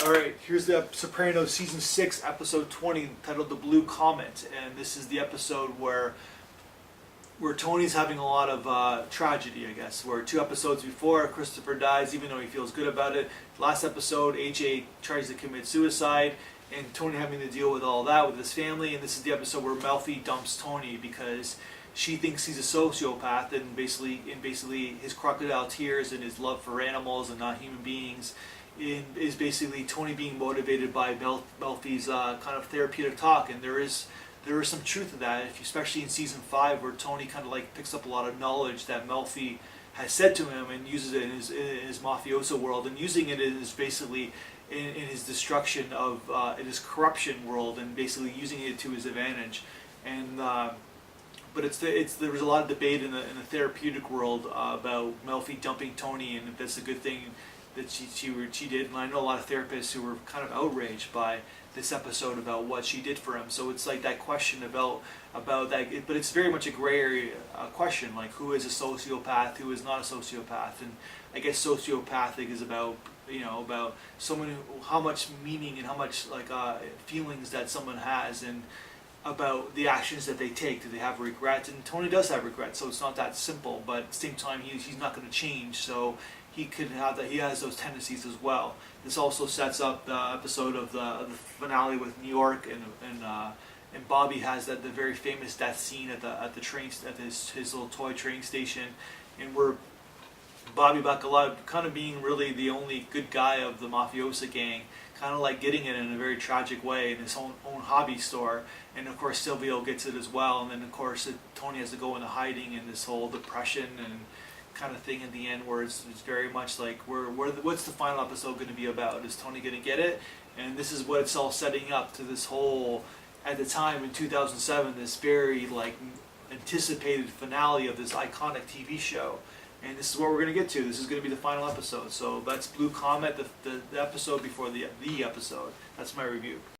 Alright, here's the Sopranos Season 6, Episode 20, titled The Blue Comet. And this is the episode where Tony's having a lot of tragedy, I guess. Where 2 episodes before, Christopher dies, even though he feels good about it. Last episode, AJ tries to commit suicide, and Tony having to deal with all that with his family. And this is the episode where Melfi dumps Tony because she thinks he's a sociopath, and basically his crocodile tears and his love for animals and not human beings is basically Tony being motivated by Melfi's kind of therapeutic talk. And there is some truth to that, especially in season 5, where Tony kind of like picks up a lot of knowledge that Melfi has said to him and uses it in his mafioso world, and using it is basically in his destruction of in his corruption world, and basically using it to his advantage. And but there was a lot of debate in the therapeutic world about Melfi dumping Tony, and if that's a good thing that she did. And I know a lot of therapists who were kind of outraged by this episode about what she did for him. So it's like that question about that, but it's very much a gray area question, like who is a sociopath, who is not a sociopath. And I guess sociopathic is about about someone how much meaning and how much feelings that someone has, and about the actions that they take. Do they have regrets? And Tony does have regrets, so it's not that simple. But at the same time, he's not going to change, so he could have that. He has those tendencies as well. This also sets up the episode of the finale with New York, and Bobby has the very famous death scene at his little toy train station, and where Bobby Bacala kind of being really the only good guy of the mafiosa gang, kind of like getting it in a very tragic way in his own hobby store. And of course Silvio gets it as well, and then of course Tony has to go into hiding in this whole depression and kind of thing in the end, where it's very much like what's the final episode going to be about? Is Tony going to get it? And this is what it's all setting up to, this whole, at the time in 2007, this very anticipated finale of this iconic TV show. And this is what we're going to get to. This is going to be the final episode. So that's Blue Comet, the episode before the episode. That's my review.